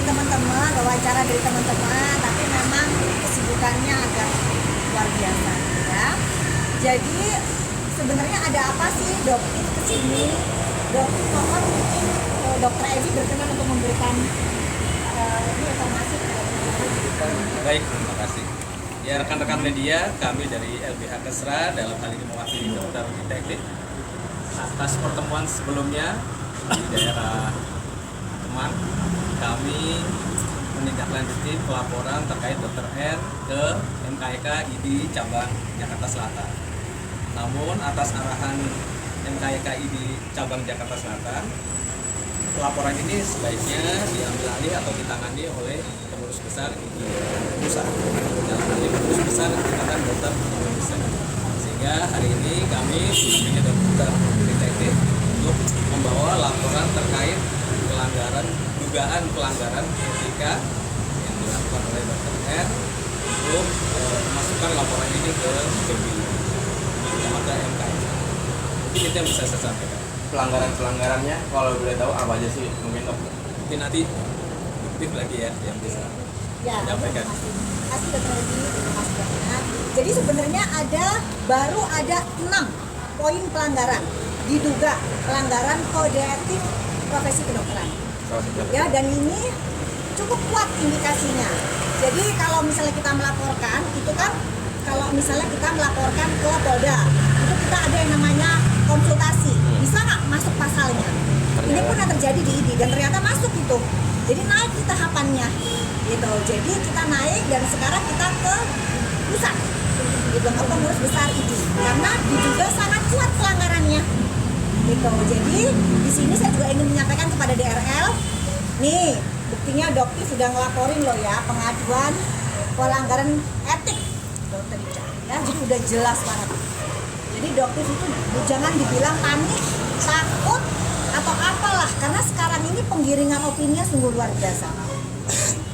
teman-teman, wawancara dari teman-teman, tapi memang kesibukannya agak luar biasa ya. Jadi sebenarnya ada apa sih Doktif kesini? Doktif mohon mungkin Dokter Edi berkenan untuk memberikan ini informasi. Baik, terima kasih. Ya rekan-rekan media, kami dari LBH Kesra dalam hal ini mewakili dokter detektif atas pertemuan sebelumnya di daerah Kemang, kami menindaklanjuti pelaporan terkait Dr. R ke MKEK ID cabang Jakarta Selatan. Namun atas arahan MKEK ID cabang Jakarta Selatan, laporan ini sebaiknya diambil alih atau ditangani oleh pengurus besar ID pusat, dalam hal ini pengurus besar Ikatan Dokter Indonesia. Sehingga hari ini kami sebagai dokter detektif untuk membawa laporan terkait dugaan pelanggaran etika yang dilakukan oleh Dr. R untuk memasukkan laporan ini ke PBI kepada MKEK. Mungkin itu yang bisa saya sampaikan. Pelanggarannya kalau boleh tahu apa aja sih mungkin dok? Mungkin nanti Doktif lagi ya yang bisa menyampaikan. Terima kasih Dokter Edi, terima kasih banyak. Jadi sebenarnya baru ada 6 poin pelanggaran, diduga pelanggaran kode etik profesi kedokteran. Ya, dan ini cukup kuat indikasinya. Jadi kalau misalnya kita melaporkan, itu kan kalau misalnya kita melaporkan ke Polda, itu kita ada yang namanya konsultasi. Bisa nggak masuk pasalnya? Ini pun yang terjadi di ID dan ternyata masuk itu. Jadi naik di tahapannya, gitu. Jadi kita naik dan sekarang kita ke pusat, gitu, ke pengurus besar ID. Karena diduga sangat kuat pelanggarannya. Gitu. Jadi di sini saya juga ingin menyampaikan kepada DRL, nih buktinya Dokter sudah ngelaporin loh ya pengaduan pelanggaran etik dokter ya, jadi udah jelas banget. Jadi Dokter itu jangan dibilang panik, takut atau apalah, karena sekarang ini penggiringan opininya sungguh luar biasa.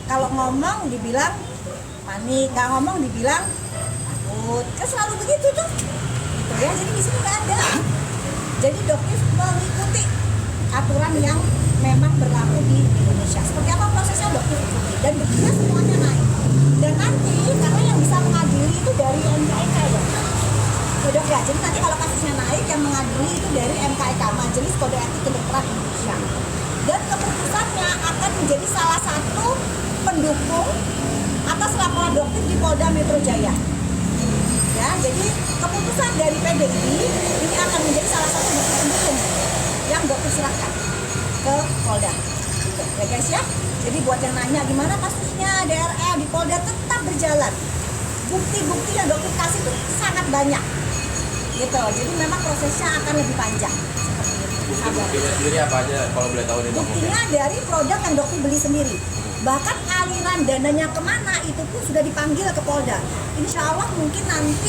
Kalau ngomong dibilang panik, nggak ngomong dibilang takut, kan selalu begitu tuh. Gitu ya, jadi di sini nggak ada. Jadi Dokter mengikuti aturan yang memang berlaku di Indonesia. Seperti apa prosesnya Dokter ikuti dan buktinya semuanya naik. Dan nanti karena yang bisa mengadili itu dari MKEK ya. Dok ya, jadi nanti kalau kasusnya naik yang mengadili itu dari MKEK, Majelis Kode Etik Kedokteran Indonesia. Dan keputusannya akan menjadi salah satu pendukung atas laporan Dokter di Polda Metro Jaya. Ya, jadi keputusan dari PBI ini akan menjadi salah satu bukti pendukung yang Dokter serahkan ke Polda. Gitu, ya guys ya. Jadi buat yang nanya gimana kasusnya DRL di Polda, tetap berjalan. Bukti-bukti yang Dokter kasih itu sangat banyak. Gitu. Jadi memang prosesnya akan lebih panjang. Seperti itu. Buktinya sendiri apa aja kalau boleh tahu nih dok? Buktinya dari produk yang Dokter beli sendiri. Bahkan aliran dananya kemana itu pun sudah dipanggil ke Polda. Insya Allah mungkin nanti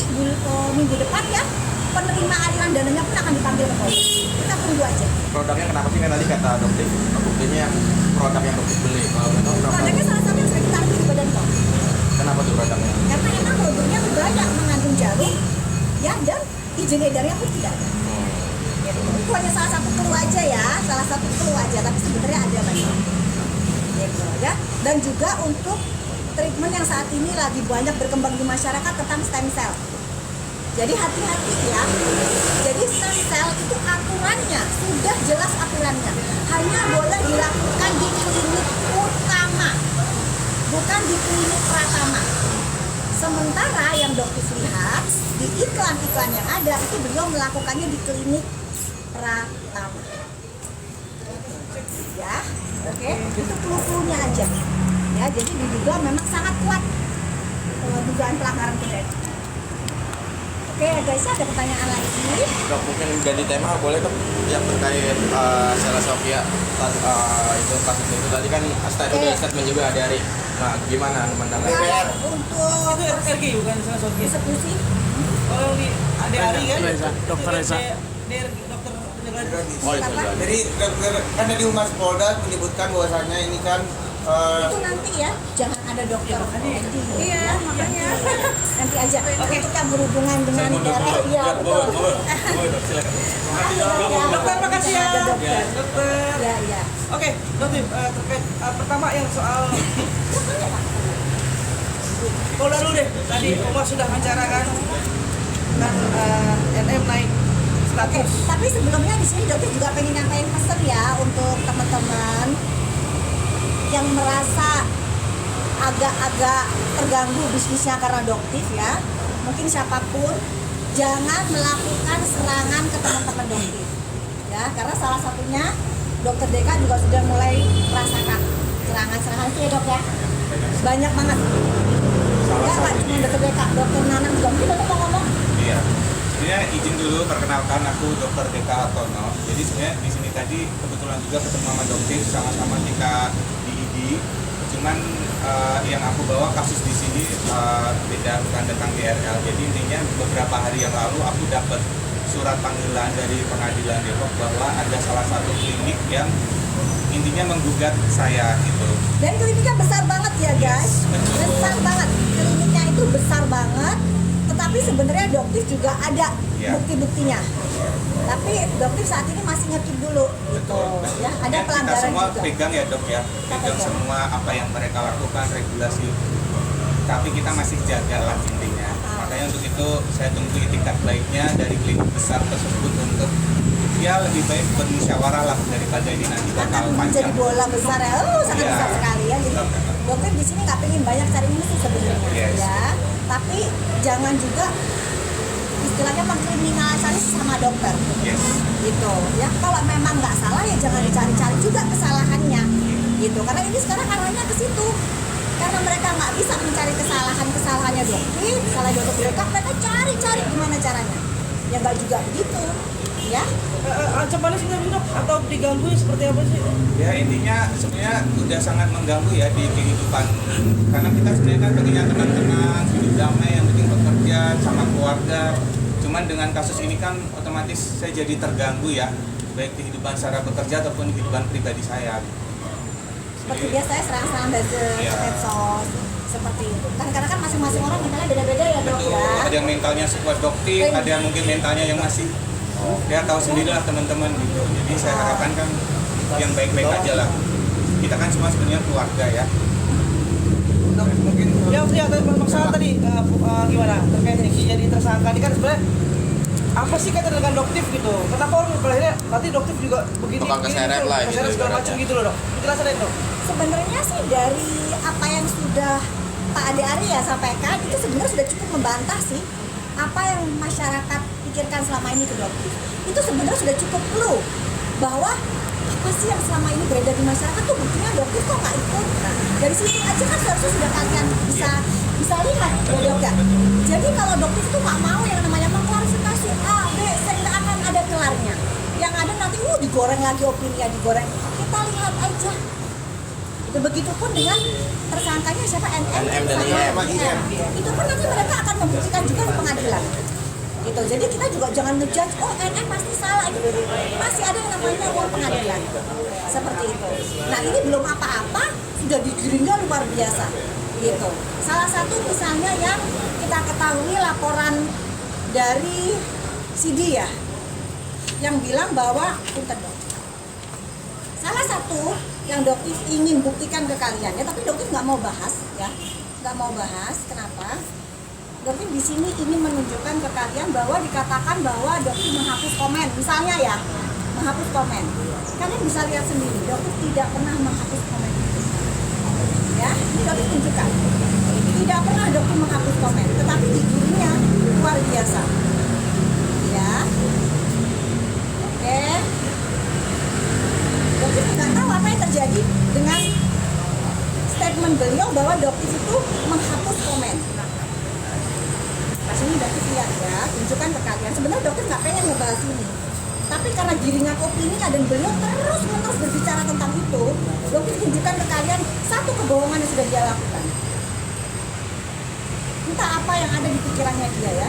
minggu depan ya penerima aliran dananya pun akan dipanggil ke Polda. Kita tunggu aja. Produknya kenapa sih kan tadi kata Dokter buktinya yang produk yang Dokter beli? Kalau boleh tahu berapa? Produknya salah satu yang sudah kita ambil di Badan POM. Kenapa tuh produknya? Karena emang produknya banyak mengandung jarum, ya, dan izin edarnya pun tidak ada. Ya, itu hanya salah satu clue aja ya, salah satu clue aja, tapi sebenarnya ada banyak. Gitu, ya. Dan juga untuk treatment yang saat ini lagi banyak berkembang di masyarakat tentang stem cell. Jadi hati-hati ya. Jadi stem cell itu aturannya sudah jelas aturannya. Hanya boleh dilakukan di klinik utama, bukan di klinik pratama. Sementara yang Dokter lihat di iklan-iklan yang ada itu beliau melakukannya di klinik pratama. Ya, oke, itu clue-cluenya aja. Ya, jadi diduga memang sangat kuat dugaan pelanggaran kode etik. Oke guys, ada pertanyaan lagi? Dok, mungkin ganti tema boleh dok yang terkait Sheila Sofia itu kasus itu tadi kan udah statement juga dari gimana menanggapi? Untuk Itu RG bukan salah satu. eksekusi Kalau di ada Ari kan? Dokter Reza. Dokter Oh itu Apa? Jadi dokter kan tadi Humas Polda menyebutkan bahwasannya ini kan itu nanti ya, jangan ada dokter Edi. Iya, makanya nanti aja. Oke, kita berhubungan dengan daerah. Iya, betul. Silakan. Makasih, Dok, ya. Dokter, makasih ya. Ada dokter. Dokter. Iya, iya. Oke, dokter terkait pertama yang soal Polda dulu deh. Tadi Oma sudah bicarakan tentang NM naik Oke, status. tapi sebelumnya di sini dokter juga pengen nyampein pesan ya untuk teman-teman yang merasa agak-agak terganggu bisnisnya karena doktif ya. Mungkin siapapun jangan melakukan serangan ke teman-teman doktif. Ya, karena salah satunya Dokter Deka juga sudah mulai merasakan serangan-serangan itu ya dok ya. Banyak banget. Ya, nggak cuma Dokter Deka, Dokter Nanang juga mungkin dokter mau ngomong. Iya. Sebenarnya izin dulu perkenalkan aku Dr. Deka Hartono. Jadi sebenarnya di sini tadi kebetulan juga ketemu sama dokter sama-sama kita di ID. Cuman yang aku bawa kasus di sini beda, bukan tentang DRL. Jadi intinya beberapa hari yang lalu aku dapat surat panggilan dari pengadilan Depok bahwa ada salah satu klinik yang intinya menggugat saya gitu. Dan kliniknya besar banget ya guys, besar banget. Kliniknya itu besar banget. Tetapi sebenarnya dokter juga ada Ya. bukti-buktinya. Tapi dokter saat ini masih ngekip dulu gitu. Ya, ada Kita pelanggaran semua juga. pegang ya dok ya, pegang pegang. semua apa yang mereka lakukan, regulasi. Tapi kita masih jaga lah intinya. Makanya untuk itu saya tunggu itikat baiknya dari klinik besar tersebut untuk ya lebih baik bermusyawarah lah daripada ini nanti bakal Akan menjadi panjang. bola besar ya, sangat Iya. besar sekali ya. Jadi dokter di sini nggak pengen banyak cari musuh sebenarnya Yes. ya. Tapi jangan juga istilahnya mengkriminalisasi sama dokter. Yes. Gitu ya, kalau memang nggak salah ya jangan dicari-cari juga kesalahannya gitu, karena ini sekarang arahnya ke situ, karena mereka nggak bisa mencari kesalahannya dokter, salah dokter mereka cari gimana caranya, ya nggak juga begitu ya. Ancamannya sih nggak dok? Atau diganggu seperti apa sih? Ya intinya sebenarnya udah sangat mengganggu ya di kehidupan, karena kita sebenarnya kan pengennya tenang-tenang, hidup damai, yang penting bekerja sama keluarga. Cuman dengan kasus ini kan otomatis saya jadi terganggu ya, baik kehidupan secara bekerja ataupun kehidupan pribadi saya. Seperti biasanya serang-serang dari Iya. medsos seperti itu kan, karena kan masing-masing orang mentalnya beda-beda ya dok Betul, ya. ada yang mentalnya sekuat dokter, ada yang mungkin mentalnya yang masih ya tahu sendiri lah teman-teman gitu. Jadi saya harapkan kan yang baik-baik aja lah. Kita kan semua sebenarnya keluarga ya. Dok, mungkin Ya tadi masalah tadi gimana terkait Niki jadi tersangka ini kan sebenarnya apa sih kata dengan doktif gitu? Kenapa orang akhirnya nanti doktif juga begini? Tukang keseret lah, keseret gitu segala ibaratnya. macam gitu loh dok. Jelasin deh dok. Sebenarnya sih dari apa yang sudah Pak Ade Arya sampaikan itu sebenarnya sudah cukup membantah sih apa yang masyarakat pikirkan selama ini ke dokter. Itu sebenarnya sudah cukup clue bahwa apa sih yang selama ini beredar di masyarakat tuh buktinya dokter kok nggak ikut. Nah, dari situ aja kan seharusnya sudah kalian bisa lihat ya dok ya. Jadi kalau dokter itu nggak mau yang namanya mengklarifikasi A, B, C, nggak akan ada kelarnya. Yang ada nanti digoreng lagi opini, digoreng. Kita lihat aja. Itu begitupun dengan tersangkanya siapa NM dan sama IM. Itu pun nanti mereka akan membuktikan juga di pengadilan. Gitu. Jadi kita juga jangan ngejudge, oh NM pasti salah. Itu masih ada yang namanya ruang pengadilan. Seperti itu. Nah ini belum apa-apa sudah digiringnya luar biasa. Gitu. Salah satu misalnya yang kita ketahui laporan dari CD ya, yang bilang bahwa punten dong. Salah satu yang dokter ingin buktikan ke kalian ya, tapi dokter nggak mau bahas ya, nggak mau bahas. Kenapa? Dokter di sini ingin menunjukkan ke kalian bahwa dikatakan bahwa dokter menghapus komen, misalnya ya, menghapus komen. Kalian bisa lihat sendiri, dokter tidak pernah menghapus komen itu. Ya, ini dokter tunjukkan. Tidak pernah dokter menghapus komen, tetapi judulnya luar biasa. Ya, oke. Dokter tidak tahu apa yang terjadi dengan statement beliau bahwa dokter itu menghapus komen. Pas ini dokter lihat ya, tunjukkan ke kalian. Sebenarnya dokter nggak pengen ngebahas ini, tapi karena giringan opininya dan beliau terus-menerus berbicara tentang itu, dokter tunjukkan ke kalian satu kebohongan yang sudah dia lakukan. Entah apa yang ada di pikirannya dia ya,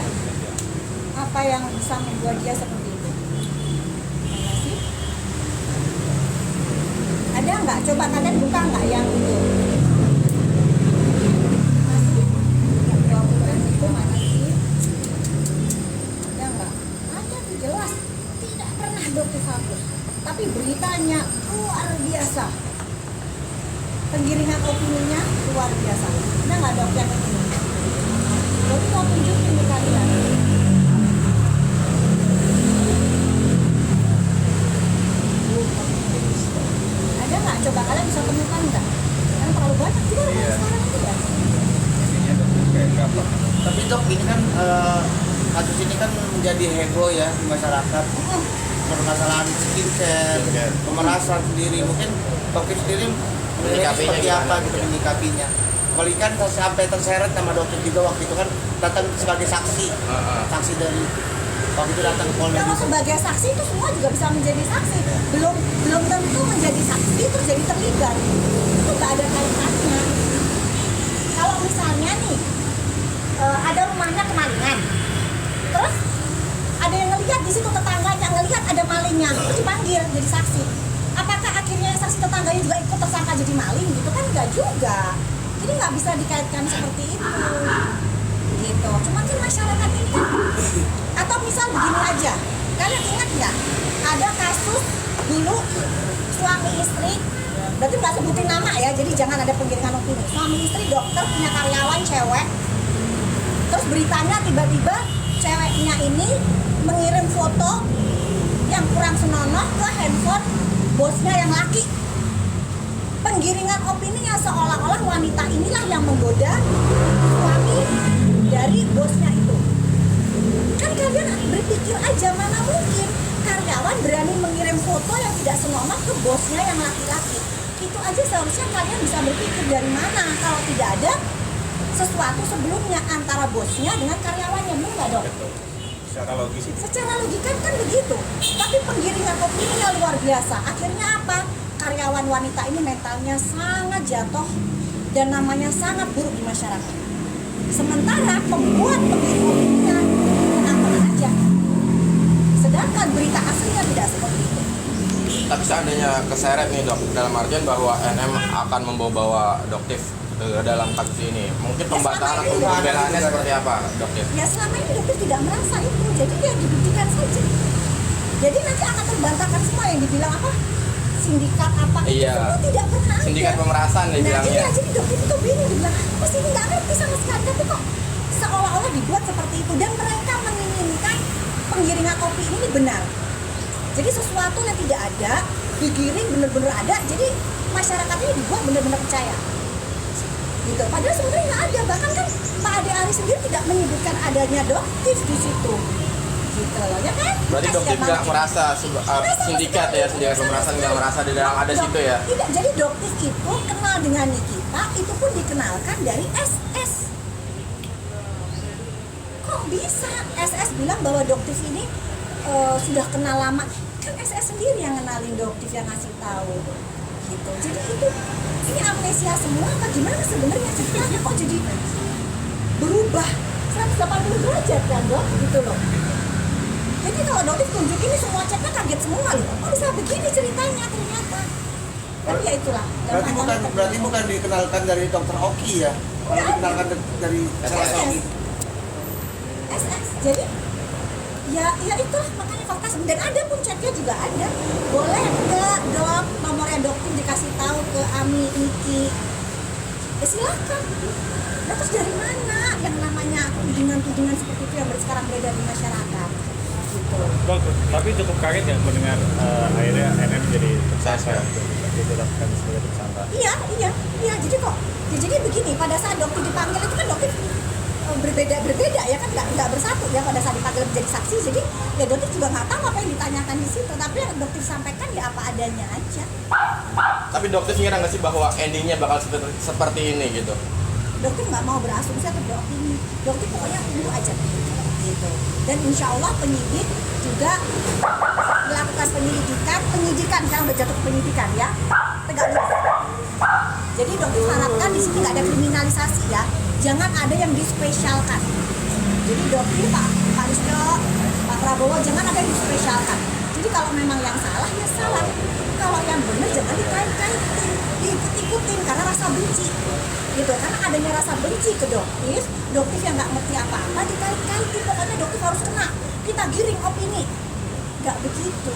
apa yang bisa membuat dia seperti itu. Mana sih? Ada nggak? Coba kalian buka nggak yang itu? Masih? Yang 20 itu mana sih? Ada nggak? Ada tuh jelas. Tidak pernah dokter hapus. Tapi beritanya luar biasa. penggiringan opininya luar biasa. Ada nggak dok yang ini? Dokter mau tunjukin ke kalian. Ada nggak? Coba kalian bisa temukan nggak? Kan terlalu banyak juga sekarang itu ya. Intinya dokter kayak berapa? Tapi dok ini kan kasus ini kan menjadi heboh ya di masyarakat. Permasalahan skincare, pemerasan sendiri, mungkin dokter sendiri menilai Menyikapinya seperti gimana apa gitu gitu? menyikapinya. Apalagi kan sampai terseret sama dokter juga waktu itu kan datang sebagai saksi, saksi dari waktu itu datang ke Polda. Kalau sebagai saksi itu semua juga bisa menjadi saksi. Belum tentu menjadi saksi itu jadi terlibat. Itu nggak ada kaitannya. Kalau misalnya nih ada rumahnya kemalingan, terus ada yang ngelihat di situ tetangganya ngelihat ada malingnya, terus dipanggil jadi saksi. Apakah akhirnya saksi tetangganya juga ikut tersangka jadi maling? Gitu kan nggak juga. Jadi nggak bisa dikaitkan seperti itu. Gitu. Cuman kan masyarakat ini kan, atau misal begini aja, kalian ingat nggak ada kasus dulu suami istri, berarti nggak sebutin nama ya, jadi jangan ada penggiringan opini. Suami istri dokter punya karyawan cewek, terus beritanya tiba-tiba ceweknya ini mengirim foto yang kurang senonoh ke handphone bosnya yang laki. Penggiringan opininya seolah-olah wanita inilah yang menggoda suami dari bosnya itu. Kan kalian berpikir aja, mana mungkin karyawan berani mengirim foto yang tidak senonoh ke bosnya yang laki-laki. Itu aja seharusnya kalian bisa berpikir dari mana kalau tidak ada sesuatu sebelumnya antara bosnya dengan karyawannya, benar nggak dok? Secara logis itu. Secara logika kan begitu, tapi penggiringan opininya luar biasa. Akhirnya apa? Karyawan wanita ini mentalnya sangat jatuh dan namanya sangat buruk di masyarakat. Sementara pembuat penggiring opininya tenang-tenang aja. Sedangkan berita aslinya tidak seperti itu. Tapi seandainya keseret nih dok, dalam artian bahwa NM akan membawa doktif ke dalam kasus ini, mungkin pembatalan atau pembelaannya seperti apa doktif? Ya selama ini dokter tidak merasa itu, jadi ya dibuktikan saja. Jadi nanti akan terbantahkan semua yang dibilang apa sindikat apa itu Iya. semua tidak pernah ada. Sindikat pemerasan Nah dibilangnya. iya, jadi dokter itu bingung dibilang apa sih, ini nggak ngerti sama sekali, tapi kok seolah-olah dibuat seperti itu dan mereka menginginkan penggiringan opini ini benar. Jadi sesuatu yang tidak ada digiring benar-benar ada, jadi masyarakat ini dibuat benar-benar percaya. Gitu. Padahal sebenarnya nggak ada, bahkan kan Pak Ade Ari sendiri tidak menyebutkan adanya doktif di situ. Gitu loh, ya kan? Berarti Makasih doktif ya, nggak Pak. merasa sindikat ya, sindikat pemerasan nggak merasa di dalam ada situ ya? Tidak, jadi doktif itu kenal dengan Nikita, itu pun dikenalkan dari SS. Kok bisa SS bilang bahwa doktif ini sudah kenal lama? Kan SS sendiri yang kenalin doktif, yang ngasih tahu. Gitu. Jadi itu ini amnesia semua apa gimana sebenarnya ceritanya, kok jadi berubah 180 derajat kan dok, gitu loh. Jadi kalau dokter tunjuk ini semua ceknya kaget semua loh, kok bisa begini ceritanya ternyata. Tapi ya itulah. Berarti bukan dikenalkan dari dokter Oki ya? Malah dikenalkan dari salah satu. SS. Jadi ya itulah makanya fakta dan ada pun chatnya juga ada. Boleh ke dok, nomornya dokter dikasih tahu ke Ami, Niki. Ya silakan. Nah, terus dari mana yang namanya tudingan-tudingan seperti itu yang sekarang beredar di masyarakat? Gitu. Dok, tapi cukup kaget ya mendengar akhirnya NM jadi tersangka, ditetapkan sebagai tersangka. Iya. Jadi kok, jadi begini. Pada saat dokter dipanggil itu kan dokter berbeda ya kan, nggak bersatu ya pada saat dipanggil menjadi saksi. Jadi ya dokter juga nggak tahu apa yang ditanyakan di situ. Tapi yang dokter sampaikan ya apa adanya aja. Tapi dokter ngira nggak sih bahwa endingnya bakal seperti ini gitu? Dokter nggak mau berasumsi atau beropini. Dokter pokoknya tunggu aja gitu. Dan insya Allah penyidik juga melakukan penyidikan sekarang udah jatuh ke penyidikan ya, tegak lurus. Jadi dokter harapkan di sini nggak ada kriminalisasi ya, jangan ada yang dispesialkan. Jadi dokter Pak Rizko, Pak Prabowo jangan ada yang dispesialkan. Jadi kalau memang yang salah ya salah, kalau yang benar jangan dikait-kaitin, diikut-ikutin karena rasa benci. Gitu, karena adanya rasa benci ke dokter yang nggak ngerti apa-apa dikait-kaitin, pokoknya dokter harus kena, kita giring opini, nggak begitu.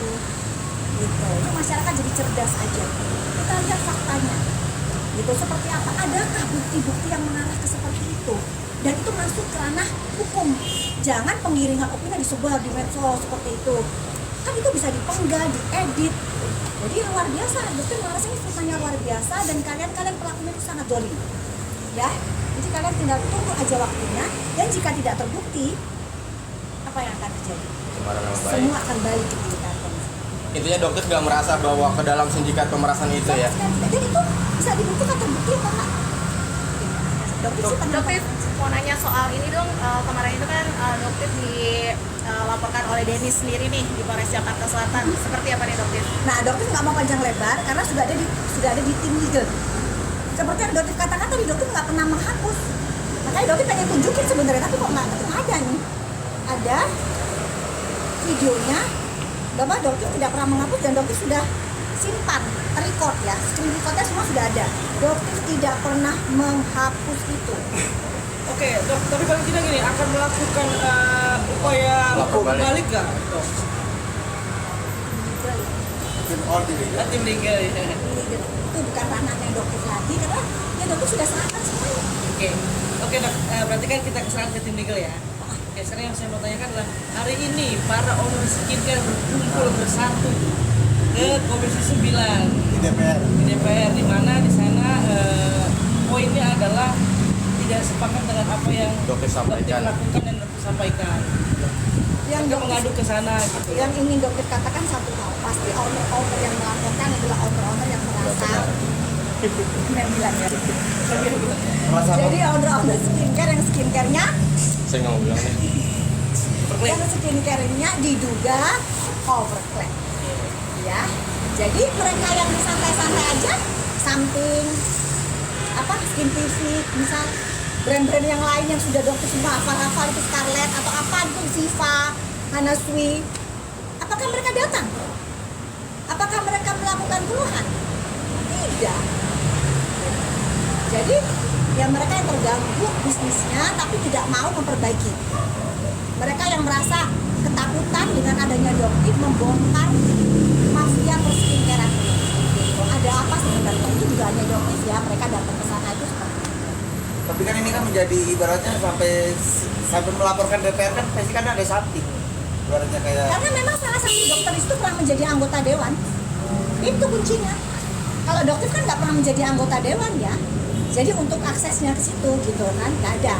Gitu, itu masyarakat jadi cerdas aja, kita lihat faktanya. gitu. Seperti apa? Adakah bukti-bukti yang mengarah ke seperti itu? Dan itu masuk ke ranah hukum. Jangan penggiringan opini disebar di medsos seperti itu. Kan itu bisa dipenggal, diedit. Jadi luar biasa. Dokter merasa ini fitnahnya luar biasa dan kalian pelakunya itu sangat dolim. Ya, jadi kalian tinggal tunggu aja waktunya. Dan jika tidak terbukti, apa yang akan terjadi? Semua akan balik ke diri kalian. Intinya dokter nggak merasa bahwa ke dalam sindikat pemerasan itu ya. Dan itu bisa dibuktikan terbukti apa enggak? Dokter sih pernah. Dokter mau nanya soal ini dong, kemarin itu kan dokter dilaporkan oleh Denis sendiri nih di Polres Jakarta Selatan. Seperti apa nih dokter? Nah, dokter nggak mau panjang lebar karena sudah ada di tim legal. Seperti yang dokter katakan tadi, dokter nggak pernah menghapus. Makanya dokter pengen tunjukin sebenarnya, tapi kok nggak ada nih. Ada videonya bahwa dokter tidak pernah menghapus dan dokter sudah simpan, record ya, screen recordnya semua sudah ada. Dokter tidak pernah menghapus itu. Oke, dok, tapi paling tidak gini, akan melakukan upaya Lapor balik. balik nggak, dok? Tim legal ya. Itu bukan ranahnya dokter lagi karena ya dokter sudah serahkan semuanya. Oke dok, berarti kan kita kesalahan ke tim legal ya. Oke, sekarang yang saya mau tanyakan adalah hari ini para owner skincare berkumpul bersatu ke Komisi 9 Di DPR. di mana di sana poinnya adalah tidak sepakat dengan apa yang Dokter sampaikan. lakukan dan dokter sampaikan. Yang Mereka dokter mengadu ke sana gitu. yang ingin dokter katakan satu hal, pasti owner yang melaporkan adalah owner yang merasa bilang ya. Jadi owner skincare yang skincare-nya Saya nggak mau bilang nih. yang skincare-nya diduga overclaim. Ya. Jadi mereka yang santai-santai aja samping Skin TV misal brand-brand yang lain yang sudah dokter semua hafal-hafal itu Scarlett atau apa itu Ziva, Hana Sui, apakah mereka datang? Apakah mereka melakukan keluhan? Tidak. Jadi ya mereka yang terganggu bisnisnya tapi tidak mau memperbaiki. Mereka yang merasa ketakutan dengan adanya dokter membongkar mafia perskincarean ini. Gitu. Ada apa sebenarnya? Itu juga hanya dokter ya, mereka datang ke sana itu seperti itu. Tapi kan ini kan menjadi ibaratnya sampai melaporkan DPR kan pasti kan ada something. Ibaratnya kayak Karena memang salah satu dokter itu pernah menjadi anggota dewan. Itu kuncinya. Kalau dokter kan nggak pernah menjadi anggota dewan ya. Jadi untuk aksesnya ke situ gitu kan nggak ada,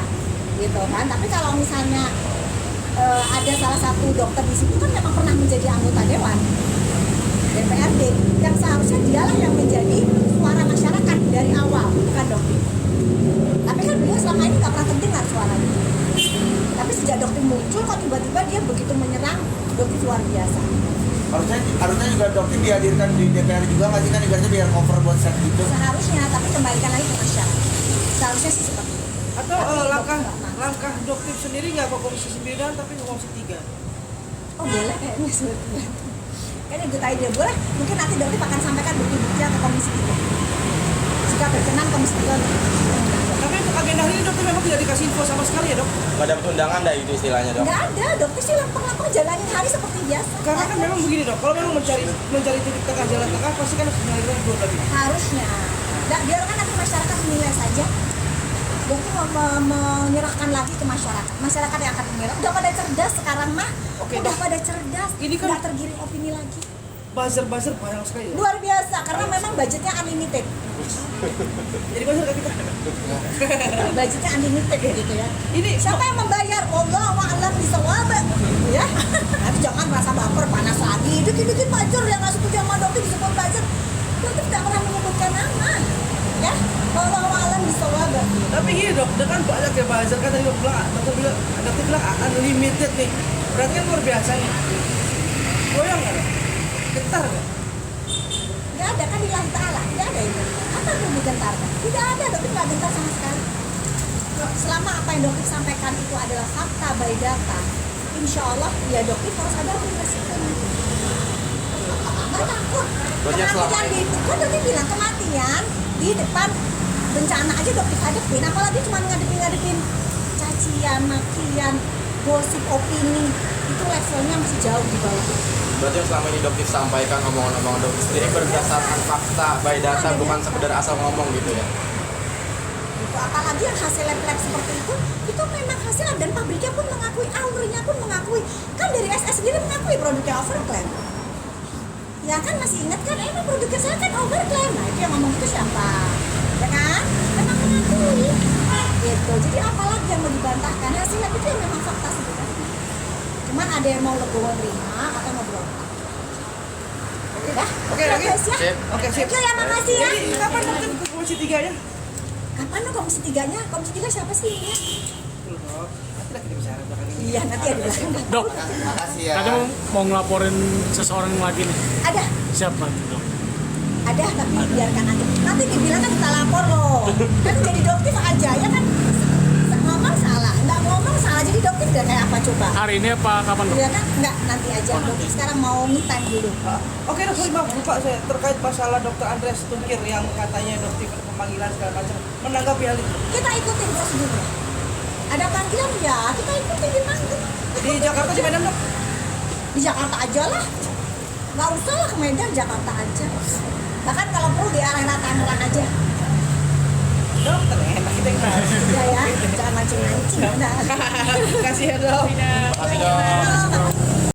gitu kan. Tapi kalau misalnya ada salah satu dokter di situ kan memang pernah menjadi anggota dewan DPRD, yang seharusnya dialah yang menjadi suara masyarakat dari awal, bukan dokter. Tapi kan beliau selama ini nggak pernah terdengar suaranya. Tapi sejak dokter muncul kok tiba-tiba dia begitu menyerang dokter luar biasa. harusnya juga dokter dihadirkan di DPR juga nggak sih kan ibaratnya biar cover buat set gitu. Seharusnya, tapi kembalikan lagi ke masyarakat. Seharusnya sih seperti itu. Atau Tapi langkah dokter sendiri nggak ke Komisi 9 tapi ke Komisi 3. oh boleh kayaknya sebetulnya. Kayaknya good idea, boleh. Mungkin nanti dokter akan sampaikan bukti-buktinya ke Komisi 3. Jika berkenan Komisi 3. Tapi untuk agenda hari ini dokter memang tidak dikasih info sama sekali ya dok? Nggak dapat undangan dah itu istilahnya dok. Nggak ada, dokter sih langsung jalanin hari seperti biasa. Karena kan memang begini dok, kalau memang mencari titik tengah jalan tengah pasti kan harus mengalirkan dua tadi. Harusnya. Nggak, biarkan nanti masyarakat menilai saja. Dokter menyerahkan lagi ke masyarakat. Masyarakat yang akan menilai. Udah pada cerdas sekarang mah. Oke, Udah Dok. pada cerdas. Ini kan- nggak tergiring opini lagi. Buzzer banyak sekali ya. Luar biasa, karena memang budgetnya unlimited. Jadi buzzer ke kita. Budgetnya unlimited ya gitu ya. Ini Siapa yang membayar? Allah wa'alam bisawab. Ya. Tapi jangan merasa baper panas lagi. Dikit-dikit buzzer yang nggak setuju sama dokter disebut buzzer. Dokter tidak pernah menyebutkan nama. Ya. Allah wa'alam bisawab. tapi gini dok, dengan banyak ya buzzer kan tadi dokter bilang unlimited nih. Berarti kan luar biasa nih. Goyang nggak dok? Getar nggak? Nggak ada kan lillahi ta'ala. Nggak ada itu. Apa yang digentarkan? Tidak ada. Dokter nggak gentar sama sekali. Selama apa yang dokter sampaikan itu adalah fakta by data, insya Allah ya dokter harus ada resiko. Nggak takut. Berarti selama Kematian di kan dokter bilang kematian di depan bencana aja dokter hadapin, apalagi cuma ngadepin cacian, makian, gosip, opini, itu levelnya masih jauh di bawah. Berarti yang selama ini dokter sampaikan omongan-omongan dokter sendiri berdasarkan fakta, by data, bukan sekedar asal ngomong gitu ya. Itu apalagi yang hasil lab seperti itu memang hasil lab dan pabriknya pun mengakui, aurnya pun mengakui. Kan dari SS sendiri mengakui produknya overclaim. Ya kan masih ingat kan, emang produknya saya kan overclaim. Nah itu yang ngomong itu siapa? Ya kan? Memang mengakui. Gitu. Jadi apalagi yang mau dibantahkan, hasil lab itu yang memang fakta sebenarnya. Cuman ada yang mau legowo terima atau mau berontak. Oke dah. Oke, guys ya. Sip. Oke, sip. Oke ya, makasih ya. Jadi kapan dokter ke komisi 3-nya? Kapan lo komisi 3-nya? Komisi 3 siapa sih ini? Dok, nanti kita bicara belakang ini. Iya, nanti ada di belakang. Dok, Makasih ya. katanya mau ngelaporin seseorang lagi nih. Ada, Siapa tuh, Dok? ada tapi biarkan aja. Nanti dibilang kan kita lapor loh. Kan jadi dokter aja ya kan. Ngomong salah, nggak ngomong salah jadi dokter udah kayak apa coba? Hari ini apa kapan, Dok? Ya kan nggak nanti aja. Dokter sekarang mau me time dulu. Oke dok, sorry maaf lupa saya terkait masalah dokter Andreas Tungkir yang katanya dokter pemanggilan segala macam menanggapi hal itu. Kita ikutin prosedurnya. Ada panggilan ya, kita ikutin dipanggil. Di Jakarta di Medan dok? Di Jakarta aja lah. Nggak usah lah ke Medan, Jakarta aja. Bahkan kalau perlu di arena Tangerang aja. Dokter enak kita kenal. Ya ya, jangan mancing-mancing. Nah. Kasih ya dok. Makasih dok. Makasih.